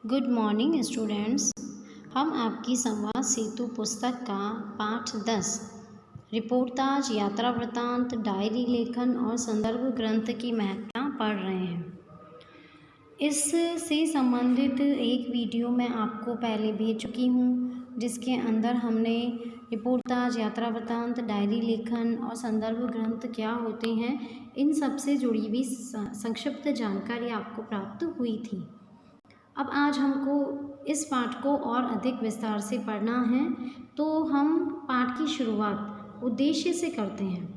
Good morning students. हम आपकी संवाद सेतु पुस्तक का पाठ 10 रिपोर्टाज, यात्रा वृत्तांत, डायरी लेखन और संदर्भ ग्रंथ की महत्ता पढ़ रहे हैं। इससे संबंधित एक वीडियो मैं आपको पहले भेज चुकी हूँ, जिसके अंदर हमने रिपोर्टाज, यात्रा वृत्तांत, डायरी लेखन और संदर्भ ग्रंथ क्या होते हैं, इन सब से जुड़ी हुई संक्षिप्त जानकारी आपको प्राप्त हुई थी। अब आज हमको इस पाठ को और अधिक विस्तार से पढ़ना है, तो हम पाठ की शुरुआत उद्देश्य से करते हैं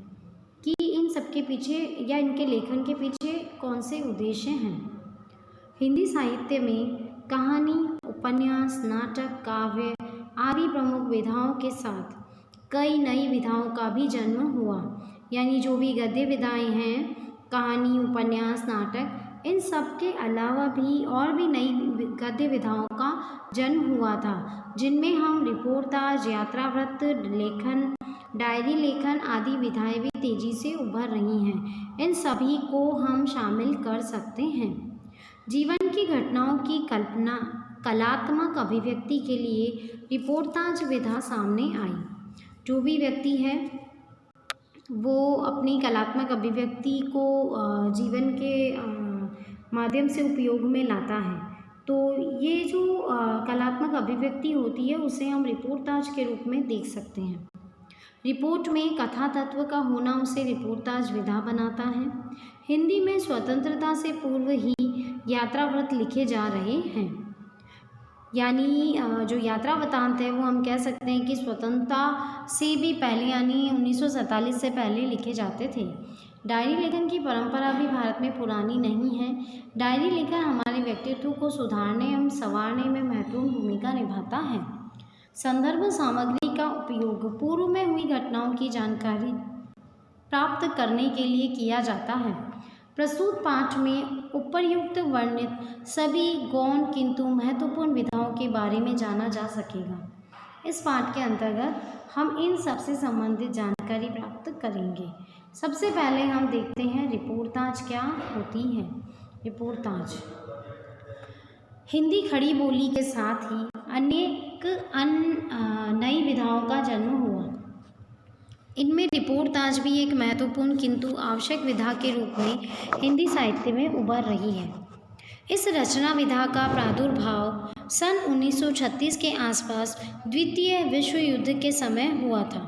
कि इन सब के पीछे या इनके लेखन के पीछे कौन से उद्देश्य हैं। हिंदी साहित्य में कहानी, उपन्यास, नाटक, काव्य आदि प्रमुख विधाओं के साथ कई नई विधाओं का भी जन्म हुआ। यानी जो भी गद्य विधाएं हैं, कहानी, उपन्यास, नाटक, इन सब के अलावा भी और भी नई गद्य विधाओं का जन्म हुआ था, जिनमें हम रिपोर्टाज, यात्रा वृत्त लेखन, डायरी लेखन आदि विधाएं भी तेजी से उभर रही हैं। इन सभी को हम शामिल कर सकते हैं। जीवन की घटनाओं की कल्पना कलात्मक अभिव्यक्ति के लिए रिपोर्टाज विधा सामने आई। जो भी व्यक्ति है वो अपनी कलात्मक अभिव्यक्ति को जीवन के माध्यम से उपयोग में लाता है, तो ये जो कलात्मक अभिव्यक्ति होती है उसे हम रिपोर्टाज के रूप में देख सकते हैं। रिपोर्ट में कथा तत्व का होना उसे रिपोर्टाज विधा बनाता है। हिंदी में स्वतंत्रता से पूर्व ही यात्रा वृत्त लिखे जा रहे हैं। यानी जो यात्रा वृत्तांत है वो हम कह सकते हैं कि स्वतंत्रता से भी पहले यानी 1947 से पहले लिखे जाते थे। डायरी लेखन की परंपरा भी भारत में पुरानी नहीं है। डायरी लेखन हमारे व्यक्तित्व को सुधारने एवं संवारने में महत्वपूर्ण भूमिका निभाता है। संदर्भ सामग्री का उपयोग पूर्व में हुई घटनाओं की जानकारी प्राप्त करने के लिए किया जाता है। प्रस्तुत पाठ में उपर्युक्त वर्णित सभी गौण किंतु महत्वपूर्ण विधाओं के बारे में जाना जा सकेगा। इस पाठ के अंतर्गत हम इन सबसे संबंधित जानकारी प्राप्त करेंगे। सबसे पहले हम देखते हैं रिपोर्टाज क्या होती है। रिपोर्टाज हिंदी खड़ी बोली के साथ ही अनेक नई विधाओं का जन्म हुआ। इनमें रिपोर्टाज भी एक महत्वपूर्ण किंतु आवश्यक विधा के रूप में हिंदी साहित्य में उभर रही है। इस रचना विधा का प्रादुर्भाव सन 1936 के आसपास द्वितीय विश्व युद्ध के समय हुआ था।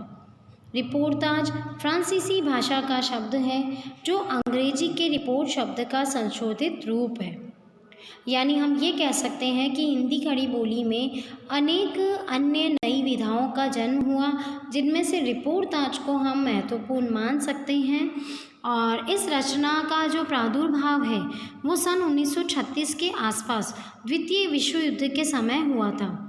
रिपोर्टाज फ्रांसीसी भाषा का शब्द है, जो अंग्रेजी के रिपोर्ट शब्द का संशोधित रूप है। यानी हम ये कह सकते हैं कि हिंदी खड़ी बोली में अनेक अन्य नई विधाओं का जन्म हुआ, जिनमें से रिपोर्टाज को हम महत्वपूर्ण मान सकते हैं। और इस रचना का जो प्रादुर्भाव है वो सन 1936 के आसपास द्वितीय विश्व युद्ध के समय हुआ था।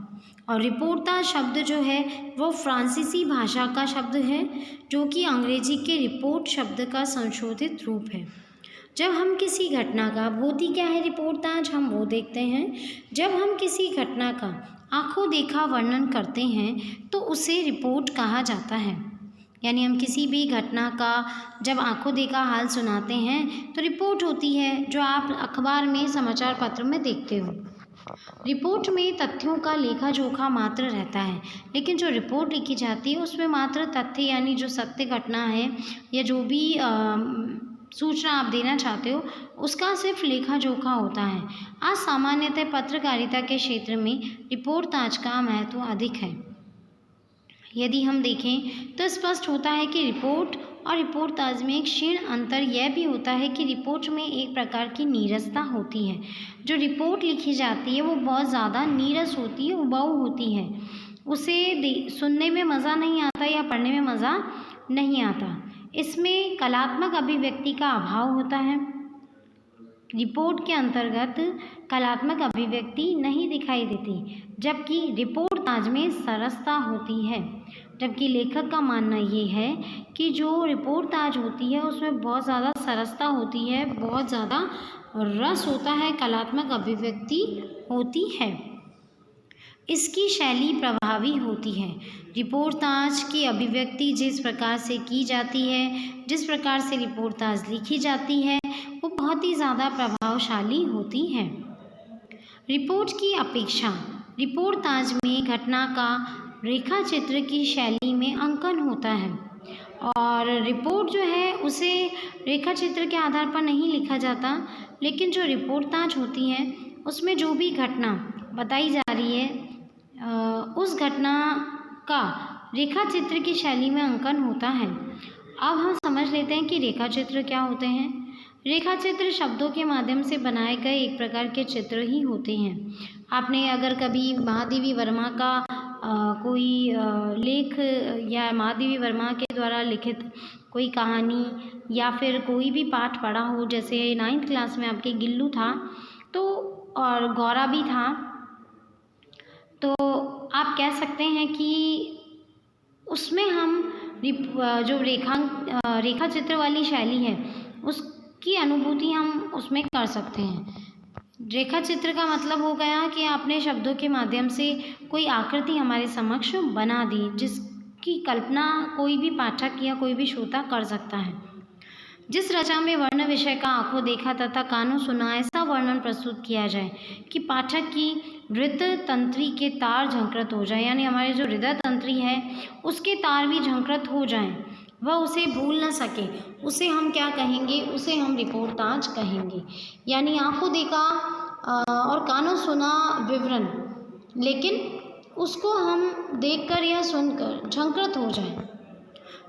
और रिपोर्टाज शब्द जो है वो फ्रांसीसी भाषा का शब्द है, जो कि अंग्रेजी के रिपोर्ट शब्द का संशोधित रूप है। जब हम किसी घटना का होती क्या है रिपोर्टाज, हम वो देखते हैं। जब हम किसी घटना का आंखों देखा वर्णन करते हैं तो उसे रिपोर्ट कहा जाता है। यानी हम किसी भी घटना का जब आंखों देखा हाल सुनाते हैं तो रिपोर्ट होती है, जो आप अखबार में, समाचार पत्र में देखते हो। रिपोर्ट में तथ्यों का लेखा जोखा मात्र रहता है, लेकिन जो रिपोर्ट लिखी जाती है उसमें मात्र तथ्य यानी जो सत्य घटना है या जो भी सूचना आप देना चाहते हो उसका सिर्फ लेखा जोखा होता है। आज सामान्यतः पत्रकारिता के क्षेत्र में रिपोर्टाज का महत्व अधिक है। यदि हम देखें तो स्पष्ट होता है कि रिपोर्ट और रिपोर्टाज में एक क्षीण अंतर यह भी होता है कि रिपोर्ट में एक प्रकार की नीरसता होती है। जो रिपोर्ट लिखी जाती है वो बहुत ज़्यादा नीरस होती है, उबाऊ होती है। उसे सुनने में मज़ा नहीं आता या पढ़ने में मज़ा नहीं आता। इसमें कलात्मक अभिव्यक्ति का अभाव होता है। रिपोर्ट के अंतर्गत कलात्मक अभिव्यक्ति नहीं दिखाई देती, जबकि रिपोर्टाज में सरसता होती है। जबकि लेखक का मानना ये है कि जो रिपोर्टाज होती है उसमें बहुत ज़्यादा सरसता होती है, बहुत ज़्यादा रस होता है, कलात्मक अभिव्यक्ति होती है। इसकी शैली प्रभावी होती है। रिपोर्टाज की अभिव्यक्ति जिस प्रकार से की जाती है, जिस प्रकार से रिपोर्टाज लिखी जाती है, वो बहुत ही ज़्यादा प्रभावशाली होती है। रिपोर्ट की अपेक्षा रिपोर्टाज में घटना का रेखा चित्र की शैली में अंकन होता है और रिपोर्ट जो है उसे रेखा चित्र के आधार पर नहीं लिखा जाता, लेकिन जो रिपोर्टाज होती है उसमें जो भी घटना बताई जा रही है उस घटना का रेखा चित्र की शैली में अंकन होता है। अब हम समझ लेते हैं कि रेखा चित्र क्या होते हैं। रेखा चित्र शब्दों के माध्यम से बनाए गए एक प्रकार के चित्र ही होते हैं। आपने अगर कभी महादेवी वर्मा का कोई लेख या महादेवी वर्मा के द्वारा लिखित कोई कहानी या फिर कोई भी पाठ पढ़ा हो, जैसे 9th क्लास में आपके गिल्लू था तो और गौरा भी था, तो आप कह सकते हैं कि उसमें हम जो रेखा चित्र वाली शैली है उसकी अनुभूति हम उसमें कर सकते हैं। रेखा चित्र का मतलब हो गया कि आपने शब्दों के माध्यम से कोई आकृति हमारे समक्ष बना दी, जिसकी कल्पना कोई भी पाठक या कोई भी श्रोता कर सकता है। जिस रचना में वर्ण विषय का आंखों देखा तथा कानों सुना ऐसा वर्णन प्रस्तुत किया जाए कि पाठक की हृदय तंत्री के तार झंकृत हो जाए, यानी हमारे जो हृदय तंत्री है उसके तार भी झंकृत हो जाएं, वह उसे भूल न सके, उसे हम क्या कहेंगे, उसे हम रिपोर्टाज कहेंगे। यानी आंखों देखा और कानों सुना विवरण, लेकिन उसको हम देखकर या सुनकर झंकृत हो जाए।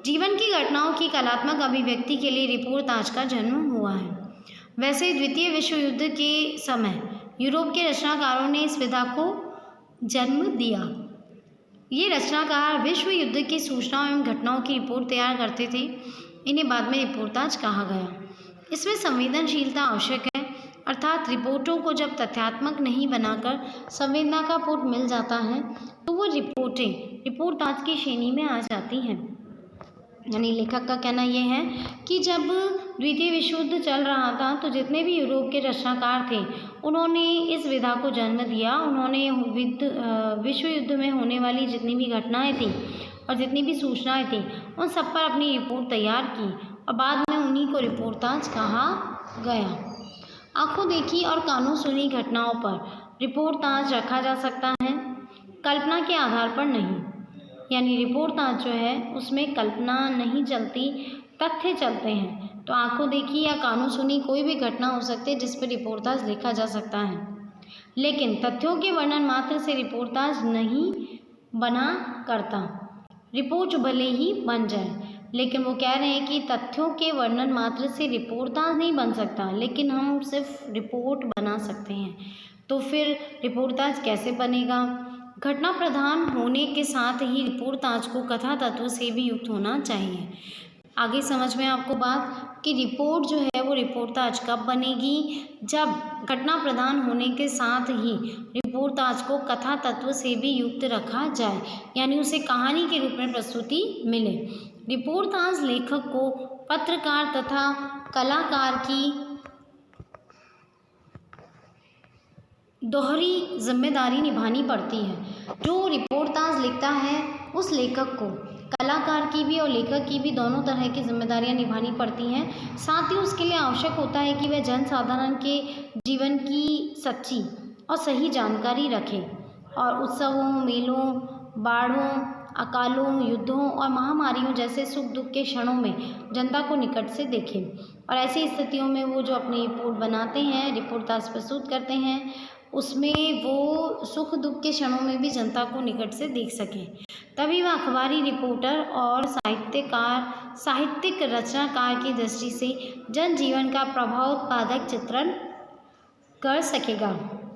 जीवन की घटनाओं की कलात्मक अभिव्यक्ति के लिए रिपोर्टाज का जन्म हुआ है। वैसे द्वितीय विश्व युद्ध के समय यूरोप के रचनाकारों ने इस विधा को जन्म दिया। ये रचनाकार विश्व युद्ध की सूचनाओं एवं घटनाओं की रिपोर्ट तैयार करते थे। इन्हें बाद में रिपोर्टाज कहा गया। इसमें संवेदनशीलता आवश्यक है, अर्थात रिपोर्टों को जब तथ्यात्मक नहीं बनाकर संवेदना का पुट मिल जाता है तो वो रिपोर्टें रिपोर्टाज की श्रेणी में आ जाती हैं। यानी लेखक का कहना यह है कि जब द्वितीय विश्व युद्ध चल रहा था तो जितने भी यूरोप के रचनाकार थे उन्होंने इस विधा को जन्म दिया। उन्होंने विश्व युद्ध में होने वाली जितनी भी घटनाएं थी और जितनी भी सूचनाएं थी उन सब पर अपनी रिपोर्ट तैयार की और बाद में उन्हीं को रिपोर्टाज कहा गया। आंखों देखी और कानों सुनी घटनाओं पर रिपोर्टाज रखा जा सकता है, कल्पना के आधार पर नहीं। यानी रिपोर्टाज जो है उसमें कल्पना नहीं चलती, तथ्य चलते हैं। तो आंखों देखी या कानों सुनी कोई भी घटना हो सकती है जिस पर रिपोर्टाज लिखा जा सकता है, लेकिन तथ्यों के वर्णन मात्र से रिपोर्टाज नहीं बना करता। रिपोर्ट भले ही बन जाए, लेकिन वो कह रहे हैं कि तथ्यों के वर्णन मात्र से रिपोर्टाज नहीं बन सकता, लेकिन हम सिर्फ रिपोर्ट बना सकते हैं। तो फिर रिपोर्टाज कैसे बनेगा? घटना प्रधान होने के साथ ही रिपोर्टाज को कथा तत्व से भी युक्त होना चाहिए। आगे समझ में आपको बात कि रिपोर्ट जो है वो रिपोर्टाज कब बनेगी? जब घटना प्रधान होने के साथ ही रिपोर्टाज को कथा तत्व से भी युक्त रखा जाए, यानी उसे कहानी के रूप में प्रस्तुति मिले। रिपोर्टाज लेखक को पत्रकार तथा कलाकार की दोहरी जिम्मेदारी निभानी पड़ती है। जो रिपोर्टाज लिखता है उस लेखक को कलाकार की भी और लेखक की भी दोनों तरह की जिम्मेदारियां निभानी पड़ती हैं। साथ ही उसके लिए आवश्यक होता है कि वह जनसाधारण के जीवन की सच्ची और सही जानकारी रखे और उत्सवों, मेलों, बाढ़ों, अकालों, युद्धों और महामारियों जैसे सुख दुख के क्षणों में जनता को निकट से देखें और ऐसी स्थितियों में वो जो अपनी रिपोर्ट बनाते हैं, रिपोर्टाज प्रस्तुत करते हैं, उसमें वो सुख दुख के क्षणों में भी जनता को निकट से देख सकें। तभी वह अखबारी रिपोर्टर और साहित्यिक रचनाकार की दृष्टि से जनजीवन का प्रभावोत्पादक चित्रण कर सकेगा।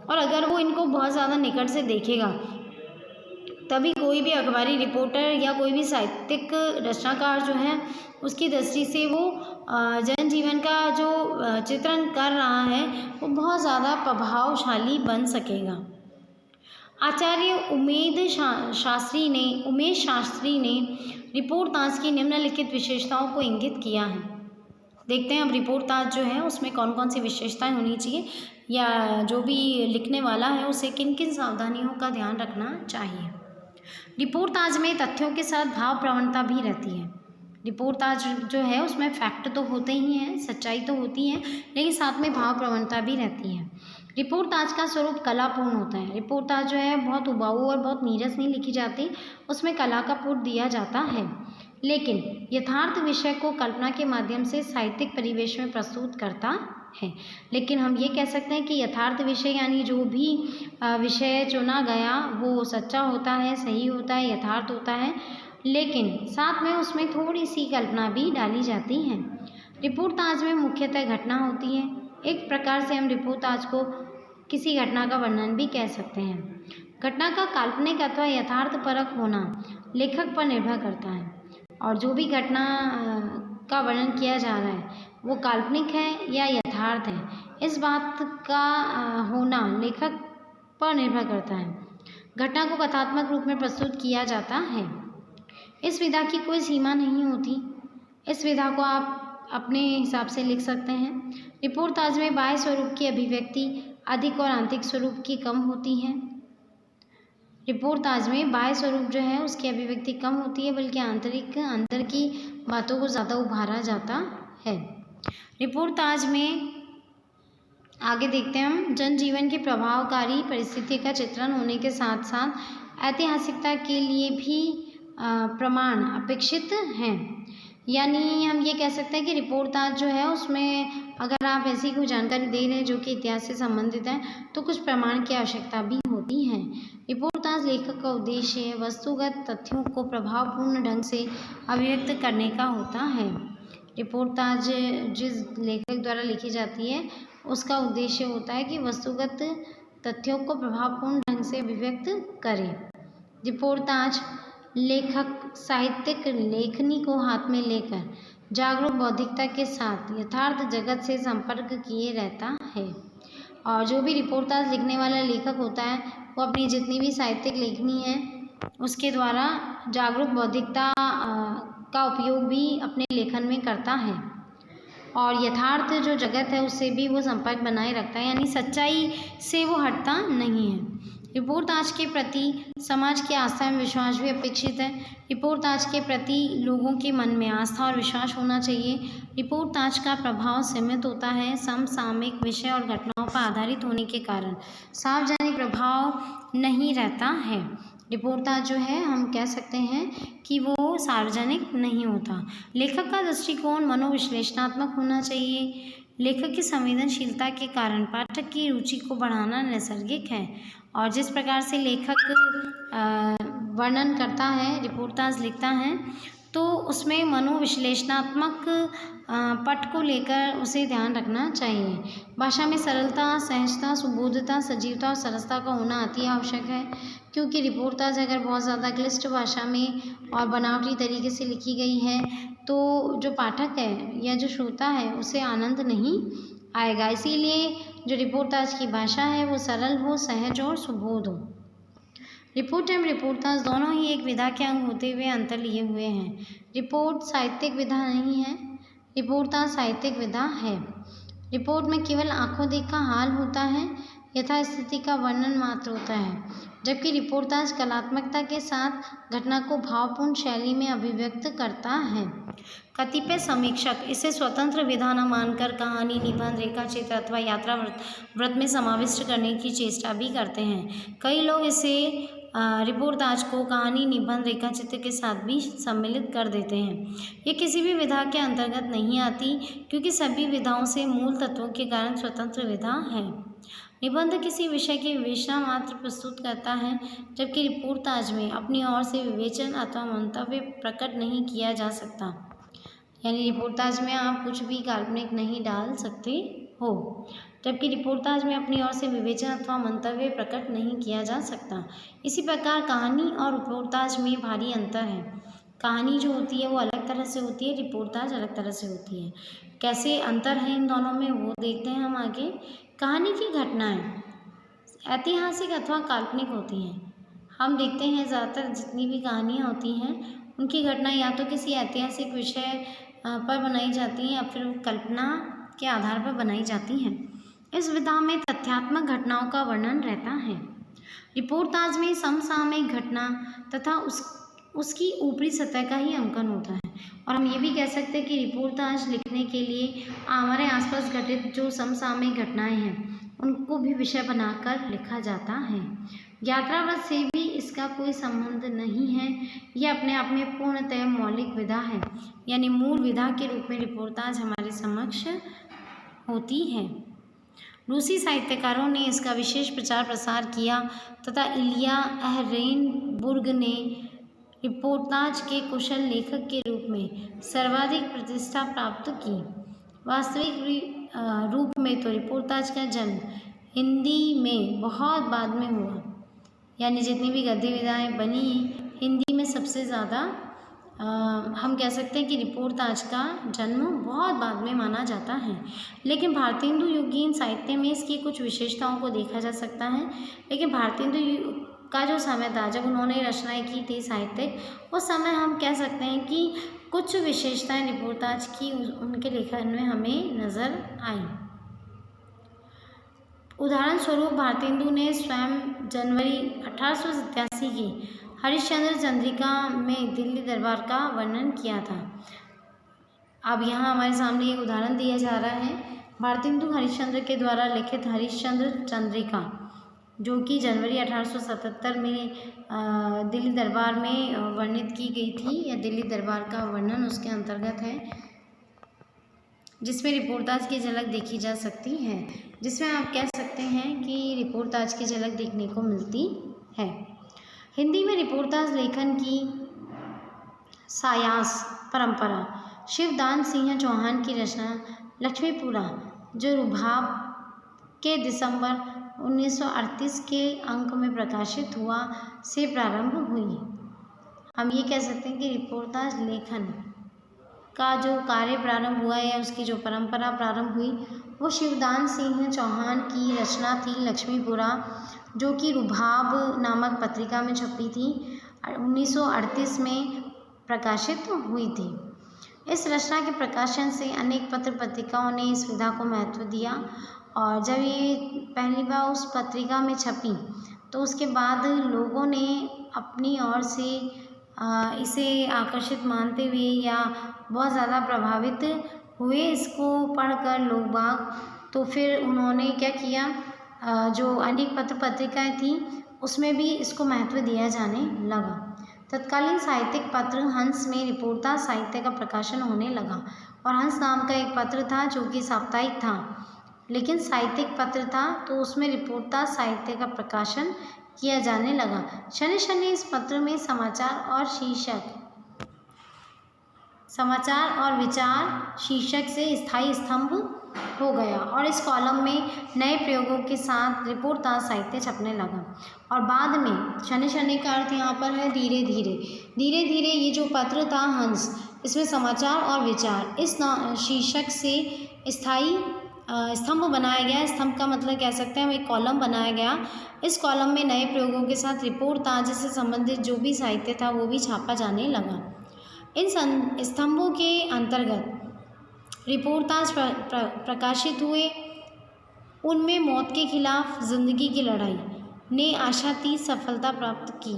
और अगर वो इनको बहुत ज़्यादा निकट से देखेगा तभी कोई भी अखबारी रिपोर्टर या कोई भी साहित्यिक रचनाकार जो है उसकी दृष्टि से वो जनजीवन का जो चित्रण कर रहा है वो बहुत ज़्यादा प्रभावशाली बन सकेगा। आचार्य उमेश शास्त्री ने रिपोर्टाज की निम्नलिखित विशेषताओं को इंगित किया है। देखते हैं अब रिपोर्टाज जो है उसमें कौन कौन सी विशेषताएं होनी चाहिए या जो भी लिखने वाला है उसे किन किन सावधानियों का ध्यान रखना चाहिए। रिपोर्टाज में तथ्यों के साथ भाव प्रवणता भी रहती है। रिपोर्टाज जो है उसमें फैक्ट तो होते ही हैं, सच्चाई तो होती है, लेकिन साथ में भाव प्रवणता भी रहती है। रिपोर्टाज का स्वरूप कलापूर्ण होता है। रिपोर्टाज जो है बहुत उबाऊ और बहुत नीरस नहीं लिखी जाती, उसमें कला का पुट दिया जाता है। लेकिन यथार्थ विषय को कल्पना के माध्यम से साहित्यिक परिवेश में प्रस्तुत करता है। लेकिन हम ये कह सकते हैं कि यथार्थ विषय यानी जो भी विषय चुना गया वो सच्चा होता है, सही होता है, यथार्थ होता है, लेकिन साथ में उसमें थोड़ी सी कल्पना भी डाली जाती है। रिपोर्टाज में मुख्यतः घटना होती है। एक प्रकार से हम रिपोर्टाज को किसी घटना का वर्णन भी कह सकते हैं। घटना का काल्पनिक अथवा यथार्थपरक होना लेखक पर निर्भर करता है, और जो भी घटना का वर्णन किया जा रहा है वो काल्पनिक है या यथार्थ है, इस बात का होना लेखक पर निर्भर करता है। घटना को कथात्मक रूप में प्रस्तुत किया जाता है। इस विधा की कोई सीमा नहीं होती। इस विधा को आप अपने हिसाब से लिख सकते हैं। रिपोर्टाज में बाह्य स्वरूप की अभिव्यक्ति अधिक और आंतरिक स्वरूप की कम होती है। रिपोर्टाज में बाह्य स्वरूप जो है उसकी अभिव्यक्ति कम होती है, बल्कि आंतरिक अंदर की बातों को ज़्यादा उभारा जाता है। रिपोर्टाज में आगे देखते हैं हम, जनजीवन के प्रभावकारी परिस्थिति का चित्रण होने के साथ साथ ऐतिहासिकता के लिए भी प्रमाण अपेक्षित हैं। यानी हम ये कह सकते हैं कि रिपोर्टाज जो है उसमें अगर आप ऐसी कोई जानकारी दे रहे हैं जो कि इतिहास से संबंधित है तो कुछ प्रमाण की आवश्यकता भी होती है। रिपोर्टाज लेखक का उद्देश्य वस्तुगत तथ्यों को प्रभावपूर्ण ढंग से अभिव्यक्त करने का होता है। रिपोर्टाज जिस लेखक द्वारा लिखी जाती है उसका उद्देश्य होता है कि वस्तुगत तथ्यों को प्रभावपूर्ण ढंग से अभिव्यक्त करे। रिपोर्टाज लेखक साहित्यिक लेखनी को हाथ में लेकर जागरूक बौद्धिकता के साथ यथार्थ जगत से संपर्क किए रहता है। और जो भी रिपोर्टाज लिखने वाला लेखक होता है वो अपनी जितनी भी साहित्यिक लेखनी है उसके द्वारा जागरूक बौद्धिकता का उपयोग भी अपने लेखन में करता है, और यथार्थ जो जगत है उससे भी वो संपर्क बनाए रखता है, यानी सच्चाई से वो हटता नहीं है। रिपोर्टाज के प्रति समाज की आस्था में विश्वास भी अपेक्षित है। रिपोर्टाज के प्रति लोगों के मन में आस्था और विश्वास होना चाहिए। रिपोर्टाज का प्रभाव सीमित होता है समसामयिक विषय और घटनाओं पर आधारित होने के कारण सार्वजनिक प्रभाव नहीं रहता है। रिपोर्टाज जो है हम कह सकते हैं कि वो सार्वजनिक नहीं होता। लेखक का दृष्टिकोण मनोविश्लेषणात्मक होना चाहिए। लेखक की संवेदनशीलता के कारण पाठक की रुचि को बढ़ाना नैसर्गिक है, और जिस प्रकार से लेखक वर्णन करता है, रिपोर्टाज लिखता है, तो उसमें मनोविश्लेषणात्मक पट को लेकर उसे ध्यान रखना चाहिए। भाषा में सरलता, सहजता, सुबोधता, सजीवता और सरसता का होना अति आवश्यक है, क्योंकि रिपोर्टाज अगर बहुत ज़्यादा क्लिष्ट भाषा में और बनावटी तरीके से लिखी गई है तो जो पाठक है या जो श्रोता है उसे आनंद नहीं आएगा। इसीलिए जो रिपोर्टाज की भाषा है वो सरल हो, सहज और सुबोध हो। रिपोर्ट एवं रिपोर्टाज दोनों ही एक विधा के अंग होते हुए अंतर लिए हुए हैं। रिपोर्ट साहित्यिक विधा नहीं है, रिपोर्टाज साहित्यिक विधा है। रिपोर्ट में केवल आंखों देखा हाल होता है, यथास्थिति का वर्णन मात्र होता है, जबकि रिपोर्टाज कलात्मकता के साथ घटना को भावपूर्ण शैली में अभिव्यक्त करता है। कतिपय समीक्षक इसे स्वतंत्र विधा न मानकर कहानी, निबंध, रेखाचित्र अथवा यात्रा व्रत में समाविष्ट करने की चेष्टा भी करते हैं। कई लोग इसे रिपोर्टाज को कहानी, निबंध, रेखाचित्र के साथ भी सम्मिलित कर देते हैं। ये किसी भी विधा के अंतर्गत नहीं आती, क्योंकि सभी विधाओं से मूल तत्वों के कारण स्वतंत्र विधा है। निबंध किसी विषय की विवेचना मात्र प्रस्तुत करता है, जबकि रिपोर्टाज में अपनी ओर से विवेचन अथवा मंतव्य प्रकट नहीं किया जा सकता। यानी रिपोर्टाज में आप कुछ भी काल्पनिक नहीं डाल सकते हो, जबकि रिपोर्टाज में अपनी ओर से विवेचन अथवा मंतव्य प्रकट नहीं किया जा सकता। इसी प्रकार कहानी और रिपोर्टाज में भारी अंतर है। कहानी जो होती है वो अलग तरह से होती है, रिपोर्टाज अलग तरह से होती है। कैसे अंतर है इन दोनों में वो देखते हैं हम आगे। कहानी की घटनाएं ऐतिहासिक अथवा काल्पनिक होती हैं। हम देखते हैं ज़्यादातर जितनी भी कहानियाँ होती हैं उनकी घटना या तो किसी ऐतिहासिक विषय पर बनाई जाती हैं या फिर कल्पना के आधार पर बनाई जाती हैं। इस विधा में तथ्यात्मक घटनाओं का वर्णन रहता है। रिपोर्टाज में समसामयिक घटना तथा उसकी ऊपरी सतह का ही अंकन होता है। और हम ये भी कह सकते हैं कि रिपोर्टाज लिखने के लिए हमारे आसपास घटित जो समसामयिक घटनाएं हैं उनको भी विषय बनाकर लिखा जाता है। यात्राव्रत से भी इसका कोई संबंध नहीं है। यह अपने आप में पूर्णतः मौलिक विधा है, यानी मूल विधा के रूप में रिपोर्टाज हमारे समक्ष होती है। रूसी साहित्यकारों ने इसका विशेष प्रचार प्रसार किया तथा इलिया अहरेनबुर्ग ने रिपोर्टाज के कुशल लेखक के रूप में सर्वाधिक प्रतिष्ठा प्राप्त की। वास्तविक रूप में तो रिपोर्टाज का जन्म हिंदी में बहुत बाद में हुआ, यानी जितनी भी गद्य विधाएँ बनी हिंदी में सबसे ज़्यादा हम कह सकते हैं कि रिपोर्टाज का जन्म बहुत बाद में माना जाता है। लेकिन भारतेंदु युगीन साहित्य में इसकी कुछ विशेषताओं को देखा जा सकता है। लेकिन भारतेंदु का जो समय था जब उन्होंने रचनाएं की थी साहित्यिक, उस समय हम कह सकते हैं कि कुछ विशेषताएं रिपोर्टाज की उनके लेखन में हमें नज़र आई। उदाहरण स्वरूप भारतेंदु ने स्वयं जनवरी 1887 की हरिश्चंद्र चंद्रिका में दिल्ली दरबार का वर्णन किया था। अब यहाँ हमारे सामने एक उदाहरण दिया जा रहा है भारतेंदु हरिश्चंद्र के द्वारा लिखित हरिश्चंद्र चंद्रिका, जो कि जनवरी 1877 में दिल्ली दरबार में वर्णित की गई थी, या दिल्ली दरबार का वर्णन उसके अंतर्गत है, जिसमें रिपोर्टाज की झलक देखी जा सकती है, जिसमें आप कह सकते हैं कि रिपोर्टाज की झलक देखने को मिलती है। हिंदी में रिपोर्टाज लेखन की सायास परंपरा शिवदान सिंह चौहान की रचना लक्ष्मीपुरा, जो रुबाब के दिसंबर 1938 के अंक में प्रकाशित हुआ, से प्रारंभ हुई। हम ये कह सकते हैं कि रिपोर्टाज लेखन का जो कार्य प्रारंभ हुआ या उसकी जो परंपरा प्रारंभ हुई वो शिवदान सिंह चौहान की रचना थी लक्ष्मीपुरा, जो कि रुबाब नामक पत्रिका में छपी थी, 1938 में प्रकाशित हुई थी। इस रचना के प्रकाशन से अनेक पत्र पत्रिकाओं ने इस विधा को महत्व दिया, और जब ये पहली बार उस पत्रिका में छपी तो उसके बाद लोगों ने अपनी ओर से इसे आकर्षित मानते हुए या बहुत ज़्यादा प्रभावित हुए इसको पढ़कर लोग बाग, तो फिर उन्होंने क्या किया, जो अनेक पत्र पत्रिकाएँ थीं उसमें भी इसको महत्व दिया जाने लगा। तत्कालीन साहित्यिक पत्र हंस में रिपोर्टाज साहित्य का प्रकाशन होने लगा, और हंस नाम का एक पत्र था जो कि साप्ताहिक था लेकिन साहित्यिक पत्र था, तो उसमें रिपोर्टाज साहित्य का प्रकाशन किया जाने लगा। शनि शनि इस पत्र में समाचार और विचार शीर्षक से स्थायी स्तंभ हो गया, और इस कॉलम में नए प्रयोगों के साथ रिपोर्टाज साहित्य छपने लगा। और बाद में शनि शनि का अर्थ यहाँ पर है धीरे धीरे ये जो पत्र था हंस, इसमें समाचार और विचार इस शीर्षक से स्थायी स्तंभ बनाया गया। स्तंभ का मतलब कह सकते हैं हम एक कॉलम बनाया गया। इस कॉलम में नए प्रयोगों के साथ रिपोर्टाज से संबंधित जो भी साहित्य था वो भी छापा जाने लगा। इन स्तंभों के अंतर्गत रिपोर्टाज प्रकाशित हुए। उनमें मौत के खिलाफ जिंदगी की लड़ाई ने आशातीत सफलता प्राप्त की।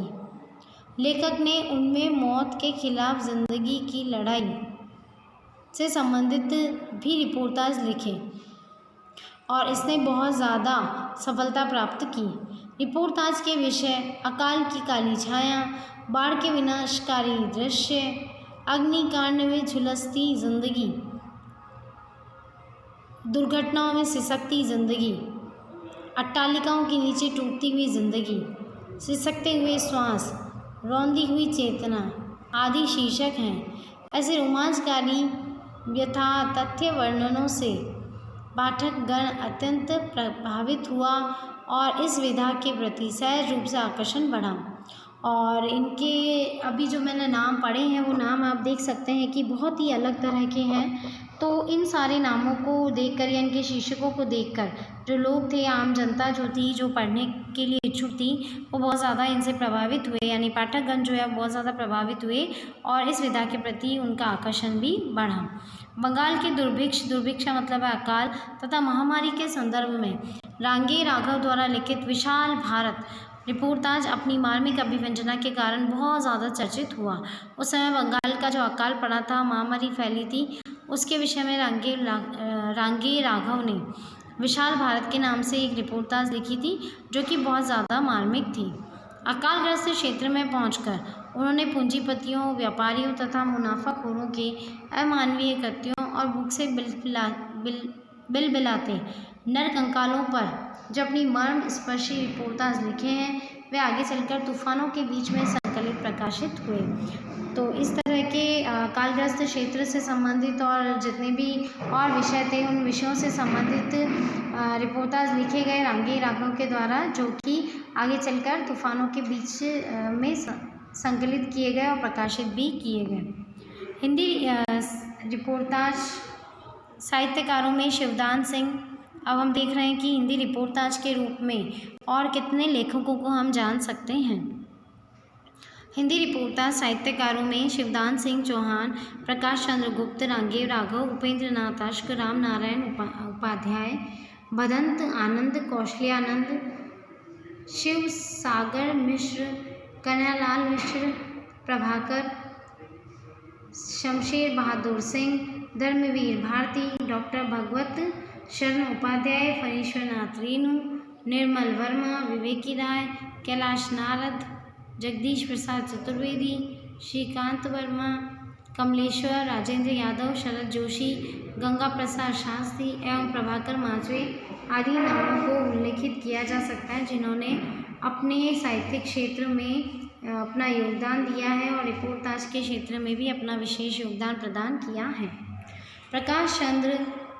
लेखक ने उनमें मौत के खिलाफ जिंदगी की लड़ाई से संबंधित भी रिपोर्टाज लिखे, और इसने बहुत ज़्यादा सफलता प्राप्त की। रिपोर्टाज के विषय अकाल की काली छाया, बाढ़ के विनाशकारी दृश्य, अग्निकांड में झुलसती जिंदगी, दुर्घटनाओं में सिसकती जिंदगी, अट्टालिकाओं के नीचे टूटती हुई जिंदगी, सिसकते हुए श्वास, रौंदी हुई चेतना आदि शीर्षक हैं। ऐसे रोमांचकारी व्यथा तथ्य वर्णनों से पाठक गण अत्यंत प्रभावित हुआ और इस विधा के प्रति सहज रूप से आकर्षण बढ़ा। और इनके अभी जो मैंने नाम पढ़े हैं वो नाम आप देख सकते हैं कि बहुत ही अलग तरह के हैं। तो इन सारे नामों को देखकर या इनके शीर्षकों को देखकर जो लोग थे, आम जनता जो थी, जो पढ़ने के लिए इच्छुक थी, वो बहुत ज़्यादा इनसे प्रभावित हुए, यानी पाठकगण जो है बहुत ज़्यादा प्रभावित हुए और इस विधा के प्रति उनका आकर्षण भी बढ़ा। बंगाल के दुर्भिक्ष का मतलब है अकाल तथा महामारी के संदर्भ में रांगे राघव द्वारा लिखित विशाल भारत रिपोर्टाज अपनी मार्मिक अभिव्यंजना के कारण बहुत ज़्यादा चर्चित हुआ। उस समय बंगाल का जो अकाल पड़ा था, महामारी फैली थी, उसके विषय में रांगे राघव ने विशाल भारत के नाम से एक रिपोर्टाज लिखी थी जो कि बहुत ज़्यादा मार्मिक थी। अकालग्रस्त क्षेत्र में पहुंचकर उन्होंने पूंजीपतियों, व्यापारियों तथा मुनाफाखोरों के अमानवीय कृत्यों और भूख से बिलबिलाते नरकंकालों पर जो अपनी मर्मस्पर्शी रिपोर्टाज लिखे हैं वे आगे चलकर तूफानों के बीच में संकलित प्रकाशित हुए। तो इस तरह के कालग्रस्त क्षेत्र से संबंधित और जितने भी और विषय थे उन विषयों से संबंधित रिपोर्टाज लिखे गए रांगी राघव के द्वारा, जो कि आगे चलकर तूफानों के बीच में संकलित किए गए और प्रकाशित भी किए गए। हिंदी रिपोर्टाज साहित्यकारों में शिवदान सिंह। अब हम देख रहे हैं कि हिंदी रिपोर्टाज के रूप में और कितने लेखकों को हम जान सकते हैं। हिंदी रिपोर्टाज साहित्यकारों में शिवदान सिंह चौहान, प्रकाश चंद्र गुप्त, रांगी राघव, उपेंद्र नाथ अश्क, राम नारायण उपाध्याय, भदंत आनंद, कौशल्यानंद, शिव सागर मिश्र, कन्हैयालाल मिश्र, प्रभाकर, शमशेर बहादुर सिंह, धर्मवीर भारती, डॉक्टर भगवत शरण उपाध्याय, फणीश्वर नाथ रेणु, निर्मल वर्मा, विवेकी राय, कैलाश नारद, जगदीश प्रसाद चतुर्वेदी, श्रीकांत वर्मा, कमलेश्वर, राजेंद्र यादव, शरद जोशी, गंगा प्रसाद शास्त्री एवं प्रभाकर माजवे आदि नामों को उल्लेखित किया जा सकता है जिन्होंने अपने साहित्यिक क्षेत्र में अपना योगदान दिया है और रिपोर्टाज के क्षेत्र में भी अपना विशेष योगदान प्रदान किया है। प्रकाश चंद्र,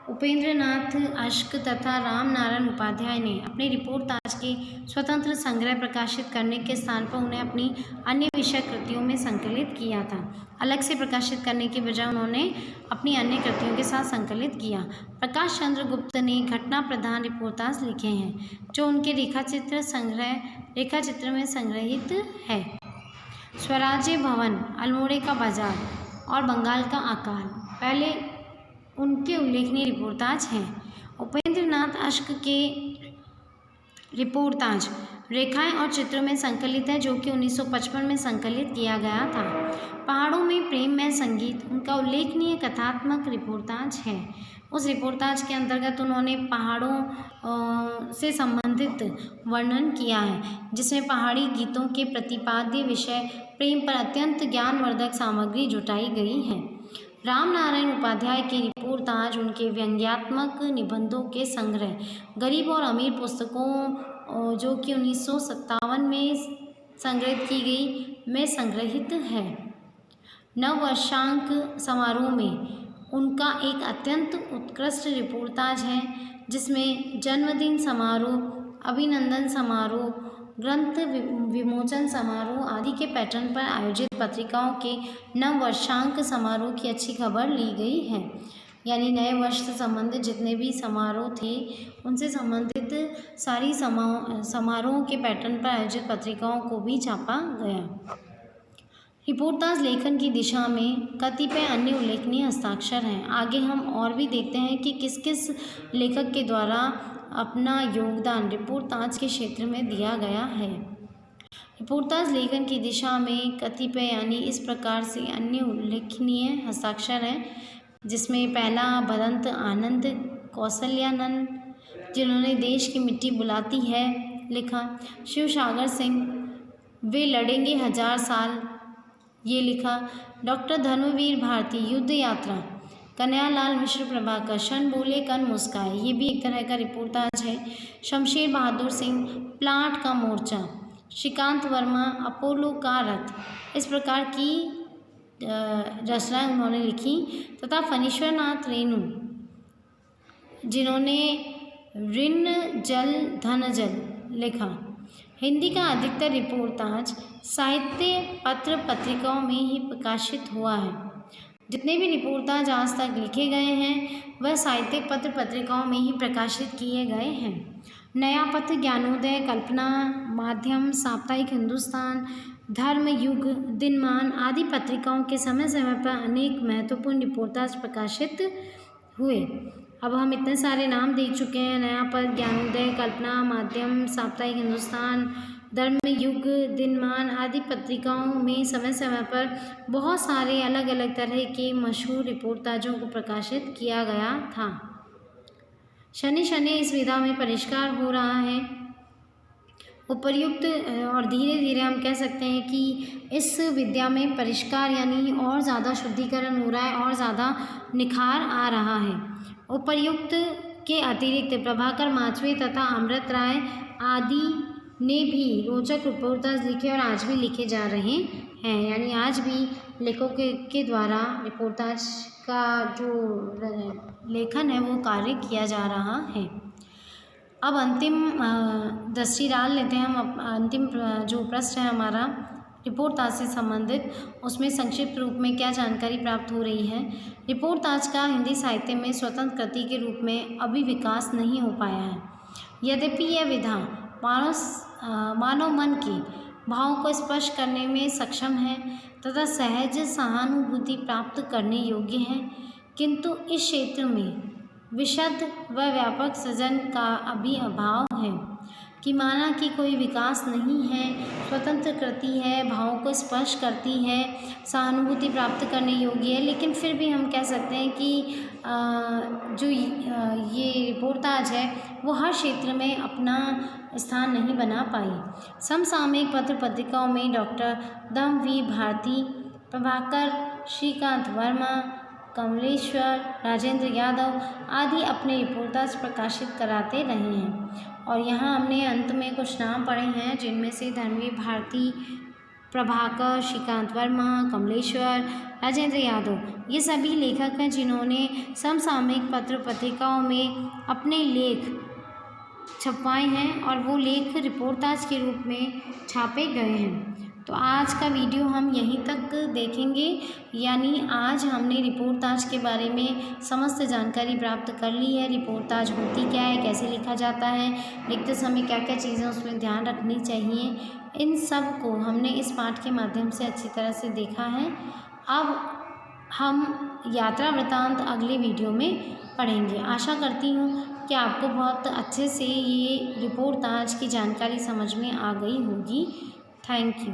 उपेंद्र नाथ अश्क तथा राम नारायण उपाध्याय ने अपने रिपोर्टाज के स्वतंत्र संग्रह प्रकाशित करने के स्थान पर उन्हें अपनी अन्य विषय कृतियों में संकलित किया था। अलग से प्रकाशित करने के बजाय उन्होंने अपनी अन्य कृतियों के साथ संकलित किया। प्रकाश चंद्र गुप्त ने घटना प्रधान रिपोर्टाज लिखे हैं जो उनके रेखाचित्र में संग्रहित है। स्वराज्य भवन, अल्मोड़े का बाजार और बंगाल का अकाल पहले उनके उल्लेखनीय रिपोर्टाज हैं। उपेंद्र नाथ अश्क के रिपोर्टाज रेखाएं और चित्रों में संकलित है जो कि 1955 में संकलित किया गया था। पहाड़ों में प्रेम में संगीत उनका उल्लेखनीय कथात्मक रिपोर्टाज है। उस रिपोर्टाज के अंतर्गत उन्होंने पहाड़ों से संबंधित वर्णन किया है जिसमें पहाड़ी गीतों के प्रतिपाद्य विषय प्रेम पर अत्यंत ज्ञानवर्धक सामग्री जुटाई गई है। राम नारायण उपाध्याय की रिपोर्टाज उनके व्यंग्यात्मक निबंधों के संग्रह गरीब और अमीर पुस्तकों जो कि 1957 में संग्रहित की गई में संग्रहित है। नववर्षांक समारोह में उनका एक अत्यंत उत्कृष्ट रिपोर्टाज है जिसमें जन्मदिन समारोह, अभिनंदन समारोह, ग्रंथ विमोचन समारोह आदि के पैटर्न पर आयोजित पत्रिकाओं के नववर्षांक समारोह की अच्छी खबर ली गई है। यानी नए वर्ष से संबंधित जितने भी समारोह थे उनसे संबंधित सारी समारोहों के पैटर्न पर आयोजित पत्रिकाओं को भी छापा गया। रिपोर्टाज लेखन की दिशा में कतिपय अन्य उल्लेखनीय हस्ताक्षर हैं। आगे हम और भी देखते हैं कि किस किस लेखक के द्वारा अपना योगदान रिपोर्टाज के क्षेत्र में दिया गया है। रिपोर्टाज लेखन की दिशा में कतिपय यानी इस प्रकार से अन्य उल्लेखनीय हस्ताक्षर हैं जिसमें पहला भदंत आनंद, कौशल्यानंद जिन्होंने देश की मिट्टी बुलाती है लिखा, शिव सागर सिंह वे लड़ेंगे 1000 साल ये लिखा, डॉक्टर धर्मवीर भारती युद्ध यात्रा, कन्हैयालाल मिश्र प्रभाकर शन बोले कन मुस्काए ये भी एक तरह का रिपोर्टाज है। शमशेर बहादुर सिंह प्लाट का मोर्चा, श्रीकांत वर्मा अपोलो का रथ, इस प्रकार की रचनाएं उन्होंने लिखी तथा फणीश्वर नाथ रेणु जिन्होंने ऋण जल धन जल लिखा। हिंदी का अधिकतर रिपोर्टाज साहित्य पत्र पत्रिकाओं में ही प्रकाशित हुआ है। जितने भी रिपोर्टाज आज तक लिखे गए हैं वह साहित्यिक पत्र पत्रिकाओं में ही प्रकाशित किए गए हैं। नया पथ, ज्ञानोदय, कल्पना, माध्यम, साप्ताहिक हिंदुस्तान, धर्म युग, दिनमान आदि पत्रिकाओं के समय समय पर अनेक महत्वपूर्ण रिपोर्टाज प्रकाशित हुए। अब हम इतने सारे नाम देख चुके हैं, नया पथ, ज्ञानोदय, कल्पना, माध्यम, साप्ताहिक हिंदुस्तान, धर्म युग, दिनमान आदि पत्रिकाओं में समय समय पर बहुत सारे अलग अलग तरह के मशहूर रिपोर्टाजों को प्रकाशित किया गया था। शनि शनि इस विधा में परिष्कार हो रहा है। उपर्युक्त और धीरे धीरे हम कह सकते हैं कि इस विद्या में परिष्कार यानी और ज़्यादा शुद्धिकरण हो रहा है और ज़्यादा निखार आ रहा है। उपर्युक्त के अतिरिक्त प्रभाकर माचवे तथा अमृत राय आदि ने भी रोचक रिपोर्टाज लिखे और आज भी लिखे जा रहे हैं। यानी आज भी लेखकों के द्वारा रिपोर्टाज का जो लेखन है वो कार्य किया जा रहा है। अब अंतिम दृष्टि डाल लेते हैं हम। अंतिम जो प्रश्न है हमारा रिपोर्टाज से संबंधित, उसमें संक्षिप्त रूप में क्या जानकारी प्राप्त हो रही है। रिपोर्टाज का हिंदी साहित्य में स्वतंत्र कृति के रूप में अभी विकास नहीं हो पाया है। यद्यपि यह विधा मानव मन के भावों को स्पर्श करने में सक्षम है तथा सहज सहानुभूति प्राप्त करने योग्य है, किंतु इस क्षेत्र में विशद व व्यापक सृजन का अभी अभाव है। कि माना कि कोई विकास नहीं है, स्वतंत्र कृति है, भावों को स्पर्श करती है, सहानुभूति प्राप्त करने योग्य है, लेकिन फिर भी हम कह सकते हैं कि जो ये रिपोर्टाज है वो हर क्षेत्र में अपना स्थान नहीं बना पाई। समसामयिक पत्र पत्रिकाओं में डॉक्टर दम वी भारती, प्रभाकर, श्रीकांत वर्मा, कमलेश्वर, राजेंद्र यादव आदि अपने रिपोर्टाज प्रकाशित कराते रहे हैं। और यहाँ हमने अंत में कुछ नाम पढ़े हैं जिनमें से धर्मवीर भारती, प्रभाकर, श्रीकांत वर्मा, कमलेश्वर, राजेंद्र यादव, ये सभी लेखक हैं जिन्होंने समसामयिक पत्र पत्रिकाओं में अपने लेख छपवाए हैं और वो लेख रिपोर्टाज के रूप में छापे गए हैं। तो आज का वीडियो हम यहीं तक देखेंगे, यानी आज हमने रिपोर्टाज के बारे में समस्त जानकारी प्राप्त कर ली है। रिपोर्टाज होती क्या है, कैसे लिखा जाता है, लिखते समय क्या क्या चीज़ें उसमें ध्यान रखनी चाहिए, इन सब को हमने इस पाठ के माध्यम से अच्छी तरह से देखा है। अब हम यात्रा वृत्तांत अगले वीडियो में पढ़ेंगे। आशा करती हूँ कि आपको बहुत अच्छे से ये रिपोर्टाज की जानकारी समझ में आ गई होगी। Thank you.